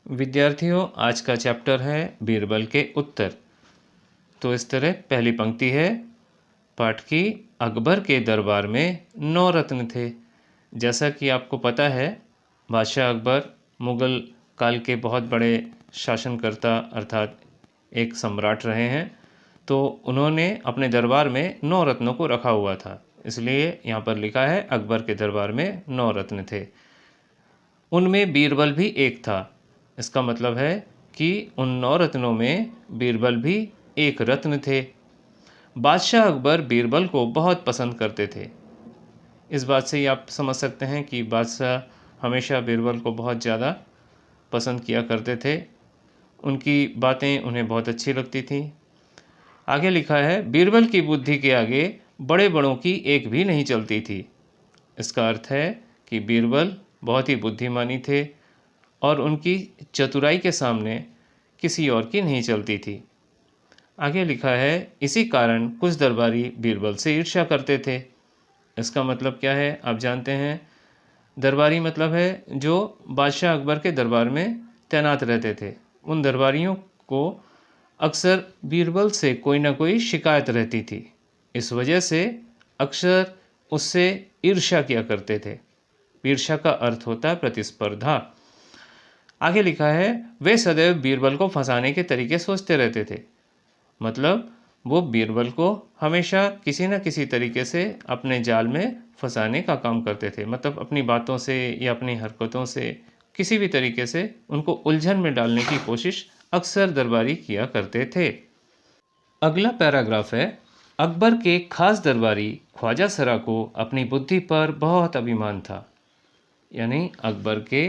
विद्यार्थियों, आज का चैप्टर है बीरबल के उत्तर। तो इस तरह पहली पंक्ति है पाठ की, अकबर के दरबार में 9 रत्न थे। जैसा कि आपको पता है, बादशाह अकबर मुग़ल काल के बहुत बड़े शासनकर्ता अर्थात एक सम्राट रहे हैं। तो उन्होंने अपने दरबार में 9 रत्नों को रखा हुआ था, इसलिए यहाँ पर लिखा है अकबर के दरबार में 9 रत्न थे। उनमें बीरबल भी एक था। इसका मतलब है कि उन 9 रत्नों में बीरबल भी एक रत्न थे। बादशाह अकबर बीरबल को बहुत पसंद करते थे। इस बात से ही आप समझ सकते हैं कि बादशाह हमेशा बीरबल को बहुत ज़्यादा पसंद किया करते थे। उनकी बातें उन्हें बहुत अच्छी लगती थीं। आगे लिखा है, बीरबल की बुद्धि के आगे बड़े बड़ों की एक भी नहीं चलती थी। इसका अर्थ है कि बीरबल बहुत ही बुद्धिमानी थे और उनकी चतुराई के सामने किसी और की नहीं चलती थी। आगे लिखा है, इसी कारण कुछ दरबारी बीरबल से ईर्ष्या करते थे। इसका मतलब क्या है आप जानते हैं। दरबारी मतलब है जो बादशाह अकबर के दरबार में तैनात रहते थे। उन दरबारियों को अक्सर बीरबल से कोई ना कोई शिकायत रहती थी। इस वजह से अक्सर उससे ईर्ष्या किया करते थे। ईर्ष्या का अर्थ होता है प्रतिस्पर्धा। आगे लिखा है, वे सदैव बीरबल को फंसाने के तरीके सोचते रहते थे। मतलब वो बीरबल को हमेशा किसी न किसी तरीके से अपने जाल में फंसाने का काम करते थे। मतलब अपनी बातों से या अपनी हरकतों से किसी भी तरीके से उनको उलझन में डालने की कोशिश अक्सर दरबारी किया करते थे। अगला पैराग्राफ है, अकबर के खास दरबारी ख्वाजा सरा को अपनी बुद्धि पर बहुत अभिमान था। यानी अकबर के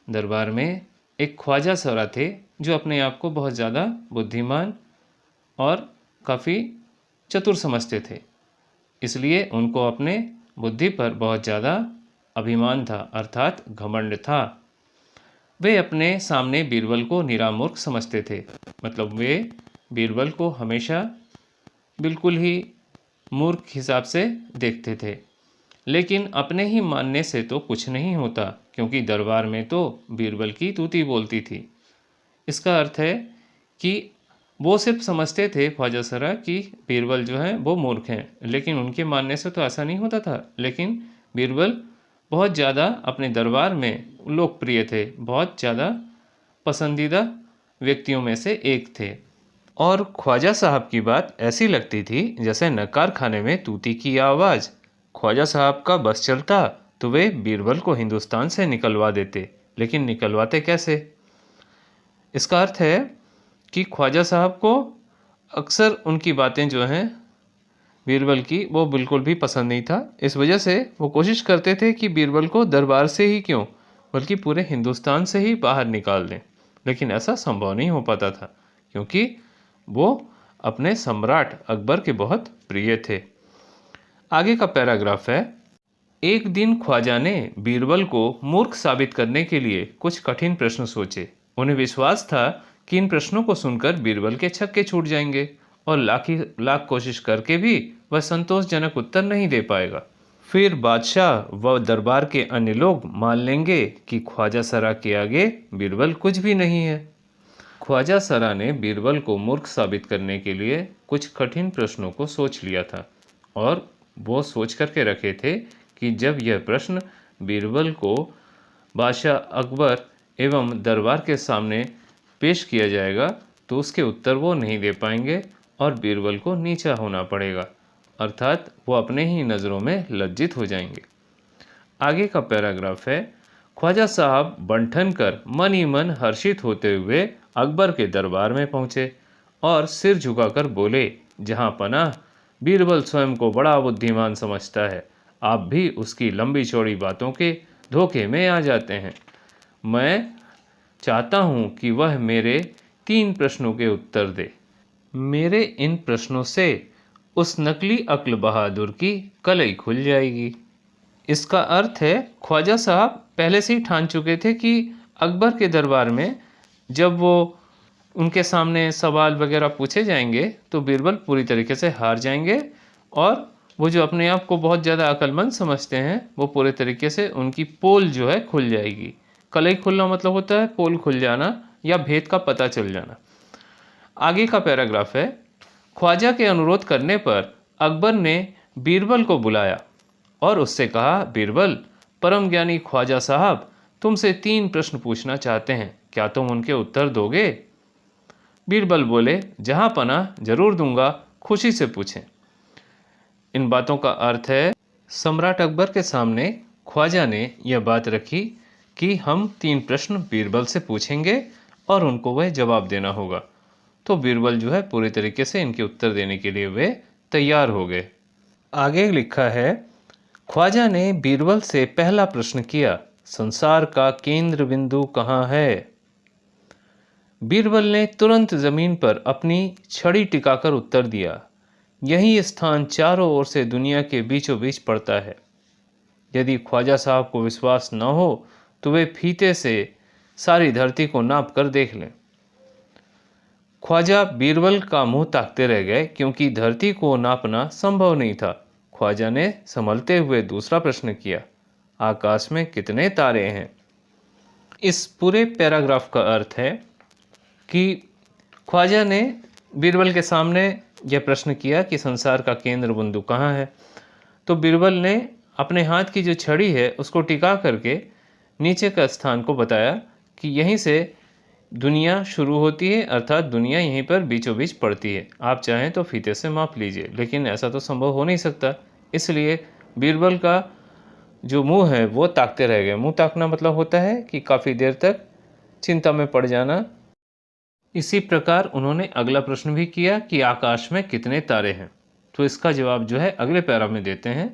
दरबार में एक ख्वाजा सरा थे जो अपने आप को बहुत ज़्यादा बुद्धिमान और काफ़ी चतुर समझते थे। इसलिए उनको अपने बुद्धि पर बहुत ज़्यादा अभिमान था, अर्थात घमंड था। वे अपने सामने बीरबल को निरामूर्ख समझते थे। मतलब वे बीरबल को हमेशा बिल्कुल ही मूर्ख हिसाब से देखते थे। लेकिन अपने ही मानने से तो कुछ नहीं होता, क्योंकि दरबार में तो बीरबल की तूती बोलती थी। इसका अर्थ है कि वो सिर्फ समझते थे ख्वाजा सरा कि बीरबल जो है वो मूर्ख हैं, लेकिन उनके मानने से तो ऐसा नहीं होता था। लेकिन बीरबल बहुत ज़्यादा अपने दरबार में लोकप्रिय थे, बहुत ज़्यादा पसंदीदा व्यक्तियों में से एक थे। और ख्वाजा साहब की बात ऐसी लगती थी जैसे नकार खाने में तूती की आवाज़। ख्वाजा साहब का बस चलता तो वे बीरबल को हिंदुस्तान से निकलवा देते, लेकिन निकलवाते कैसे? इसका अर्थ है कि ख्वाजा साहब को अक्सर उनकी बातें जो हैं बीरबल की वो बिल्कुल भी पसंद नहीं था। इस वजह से वो कोशिश करते थे कि बीरबल को दरबार से ही क्यों बल्कि पूरे हिंदुस्तान से ही बाहर निकाल दें। लेकिन ऐसा संभव नहीं हो पाता था, क्योंकि वो अपने सम्राट अकबर के बहुत प्रिय थे। आगे का पैराग्राफ है, एक दिन ख्वाजा ने बीरबल को मूर्ख साबित करने के लिए कुछ कठिन प्रश्न सोचे। उन्हें विश्वास था कि इन प्रश्नों को सुनकर बीरबल के छक्के छूट जाएंगे और लाख कोशिश करके भी वह संतोषजनक उत्तर नहीं दे पाएगा। फिर बादशाह व दरबार के अन्य लोग मान लेंगे कि ख्वाजा सरा के आगे बीरबल कुछ भी नहीं है। ख्वाजा सरा ने बीरबल को मूर्ख साबित करने के लिए कुछ कठिन प्रश्नों को सोच लिया था और वो सोच करके रखे थे कि जब यह प्रश्न बीरबल को बादशाह अकबर एवं दरबार के सामने पेश किया जाएगा तो उसके उत्तर वो नहीं दे पाएंगे और बीरबल को नीचा होना पड़ेगा, अर्थात वो अपने ही नज़रों में लज्जित हो जाएंगे। आगे का पैराग्राफ है, ख्वाजा साहब बंठन कर मन ही मन हर्षित होते हुए अकबर के दरबार में पहुँचे और सिर झुकाकर बोले, जहाँ पनाह बीरबल स्वयं को बड़ा बुद्धिमान समझता है, आप भी उसकी लंबी चौड़ी बातों के धोखे में आ जाते हैं। मैं चाहता हूँ कि वह मेरे 3 प्रश्नों के उत्तर दे। मेरे इन प्रश्नों से उस नकली अक्ल बहादुर की कलई खुल जाएगी। इसका अर्थ है ख्वाजा साहब पहले से ही ठान चुके थे कि अकबर के दरबार में जब वो उनके सामने सवाल वगैरह पूछे जाएंगे तो बीरबल पूरी तरीके से हार जाएंगे और वो जो अपने आप को बहुत ज़्यादा अक्लमंद समझते हैं वो पूरे तरीके से उनकी पोल जो है खुल जाएगी। कलई खुलना मतलब होता है पोल खुल जाना या भेद का पता चल जाना। आगे का पैराग्राफ है, ख्वाजा के अनुरोध करने पर अकबर ने बीरबल को बुलाया और उससे कहा, बीरबल, परम ज्ञानी ख्वाजा साहब तुमसे 3 प्रश्न पूछना चाहते हैं, क्या तुम उनके उत्तर दोगे? बीरबल बोले, जहां पनाह जरूर दूंगा, खुशी से पूछें। इन बातों का अर्थ है, सम्राट अकबर के सामने ख्वाजा ने यह बात रखी कि हम 3 प्रश्न बीरबल से पूछेंगे और उनको वह जवाब देना होगा। तो बीरबल जो है पूरी तरीके से इनके उत्तर देने के लिए वे तैयार हो गए। आगे लिखा है, ख्वाजा ने बीरबल से पहला प्रश्न किया, संसार का केंद्र बिंदु कहाँ है? बीरबल ने तुरंत जमीन पर अपनी छड़ी टिकाकर उत्तर दिया, यही स्थान चारों ओर से दुनिया के बीचों बीच पड़ता है। यदि ख्वाजा साहब को विश्वास न हो तो वे फीते से सारी धरती को नाप कर देख लें। ख्वाजा बीरबल का मुंह ताकते रह गए क्योंकि धरती को नापना संभव नहीं था। ख्वाजा ने संभलते हुए दूसरा प्रश्न किया, आकाश में कितने तारे हैं? इस पूरे पैराग्राफ का अर्थ है कि ख्वाजा ने बीरबल के सामने यह प्रश्न किया कि संसार का केंद्र बिंदु कहाँ है। तो बीरबल ने अपने हाथ की जो छड़ी है उसको टिका करके नीचे का स्थान को बताया कि यहीं से दुनिया शुरू होती है, अर्थात दुनिया यहीं पर बीचों बीच पड़ती है। आप चाहें तो फीते से माप लीजिए, लेकिन ऐसा तो संभव हो नहीं सकता। इसलिए बीरबल का जो मुंह है वो ताकते रह गए। मुंह ताकना मतलब होता है कि काफ़ी देर तक चिंता में पड़ जाना। इसी प्रकार उन्होंने अगला प्रश्न भी किया कि आकाश में कितने तारे हैं। तो इसका जवाब जो है अगले पैरा में देते हैं।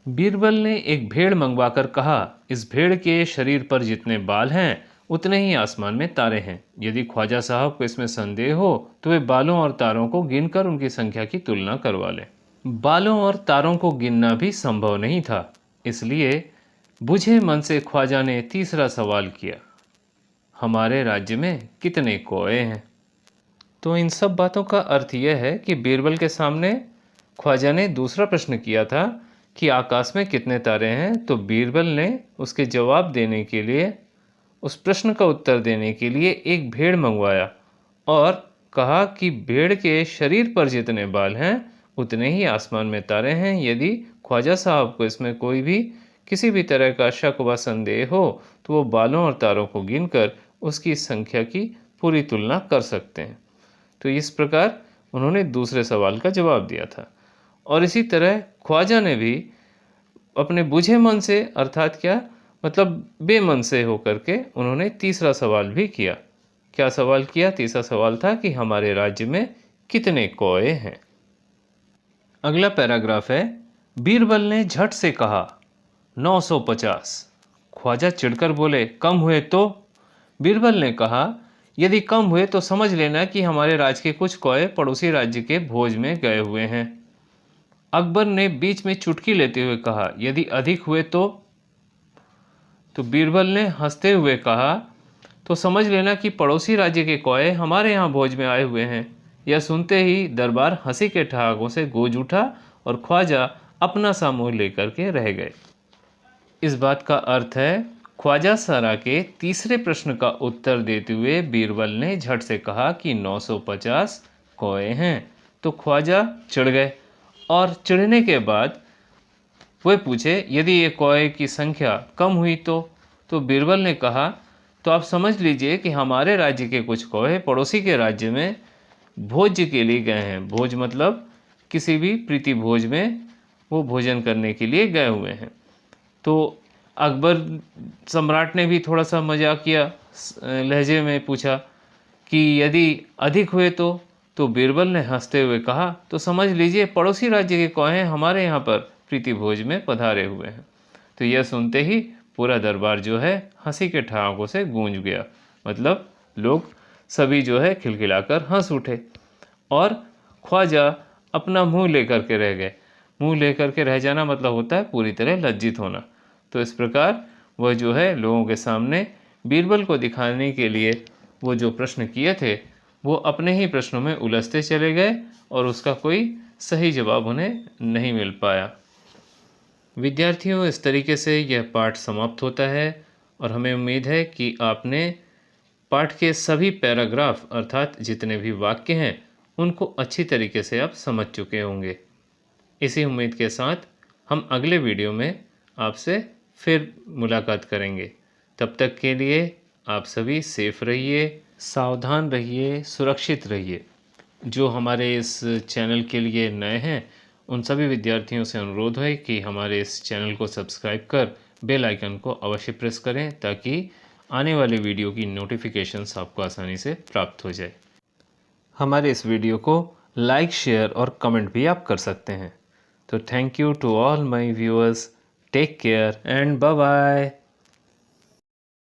बीरबल ने एक भेड़ मंगवाकर कहा, इस भेड़ के शरीर पर जितने बाल हैं उतने ही आसमान में तारे हैं। यदि ख्वाजा साहब को इसमें संदेह हो तो वे बालों और तारों को गिनकर उनकी संख्या की तुलना करवा लें। बालों और तारों को गिनना भी संभव नहीं था, इसलिए बुझे मन से ख्वाजा ने तीसरा सवाल किया, हमारे राज्य में कितने कोए हैं? तो इन सब बातों का अर्थ यह है कि बीरबल के सामने ख्वाजा ने दूसरा प्रश्न किया था कि आकाश में कितने तारे हैं। तो बीरबल ने उसके जवाब देने के लिए, उस प्रश्न का उत्तर देने के लिए एक भेड़ मंगवाया और कहा कि भेड़ के शरीर पर जितने बाल हैं उतने ही आसमान में तारे हैं। यदि ख्वाजा साहब को इसमें कोई भी किसी भी तरह का शक व संदेह हो तो वो बालों और तारों को गिनकर उसकी संख्या की पूरी तुलना कर सकते हैं। तो इस प्रकार उन्होंने दूसरे सवाल का जवाब दिया था। और इसी तरह ख्वाजा ने भी अपने बुझे मन से, अर्थात क्या मतलब बेमन से होकर के, उन्होंने तीसरा सवाल भी किया। क्या सवाल किया? तीसरा सवाल था कि हमारे राज्य में कितने कोए हैं? अगला पैराग्राफ है, बीरबल ने झट से कहा 950। ख्वाजा चिढ़कर बोले, कम हुए तो? बीरबल ने कहा, यदि कम हुए तो समझ लेना कि हमारे राज्य के कुछ कोए पड़ोसी राज्य के भोज में गए हुए हैं। अकबर ने बीच में चुटकी लेते हुए कहा, यदि अधिक हुए तो? तो बीरबल ने हंसते हुए कहा, तो समझ लेना कि पड़ोसी राज्य के कोए हमारे यहाँ भोज में आए हुए हैं। यह सुनते ही दरबार हंसी के ठहाकों से गूंज उठा और ख्वाजा अपना सा मुंह लेकर के रह गए। इस बात का अर्थ है, ख्वाजा सरा के तीसरे प्रश्न का उत्तर देते हुए बीरबल ने झट से कहा कि 950 कोए हैं। तो ख्वाजा चिढ़ गए और चिढ़ने के बाद वे पूछे, यदि ये कोए की संख्या कम हुई तो बीरबल ने कहा, तो आप समझ लीजिए कि हमारे राज्य के कुछ कोए पड़ोसी के राज्य में भोज के लिए गए हैं। भोज मतलब किसी भी प्रीति भोज में वो भोजन करने के लिए गए हुए हैं। तो अकबर सम्राट ने भी थोड़ा सा मजाकिया लहजे में पूछा कि यदि अधिक हुए तो बीरबल ने हंसते हुए कहा, तो समझ लीजिए पड़ोसी राज्य के कोहे हमारे यहाँ पर प्रीति भोज में पधारे हुए हैं। तो यह सुनते ही पूरा दरबार जो है हंसी के ठहाकों से गूंज गया। मतलब लोग सभी जो है खिलखिलाकर हंस उठे और ख्वाजा अपना मुंह लेकर के रह गए। मुंह लेकर के रह जाना मतलब होता है पूरी तरह लज्जित होना। तो इस प्रकार वह जो है लोगों के सामने बीरबल को दिखाने के लिए वो जो प्रश्न किए थे वो अपने ही प्रश्नों में उलझते चले गए और उसका कोई सही जवाब उन्हें नहीं मिल पाया। विद्यार्थियों, इस तरीके से यह पाठ समाप्त होता है और हमें उम्मीद है कि आपने पाठ के सभी पैराग्राफ अर्थात जितने भी वाक्य हैं उनको अच्छी तरीके से आप समझ चुके होंगे। इसी उम्मीद के साथ हम अगले वीडियो में आपसे फिर मुलाकात करेंगे। तब तक के लिए आप सभी सेफ रहिए, सावधान रहिए, सुरक्षित रहिए। जो हमारे इस चैनल के लिए नए हैं उन सभी विद्यार्थियों से अनुरोध है कि हमारे इस चैनल को सब्सक्राइब कर बेल आइकन को अवश्य प्रेस करें ताकि आने वाले वीडियो की नोटिफिकेशंस आपको आसानी से प्राप्त हो जाए। हमारे इस वीडियो को लाइक, शेयर और कमेंट भी आप कर सकते हैं। तो thank you to all my viewers. Take care and bye bye.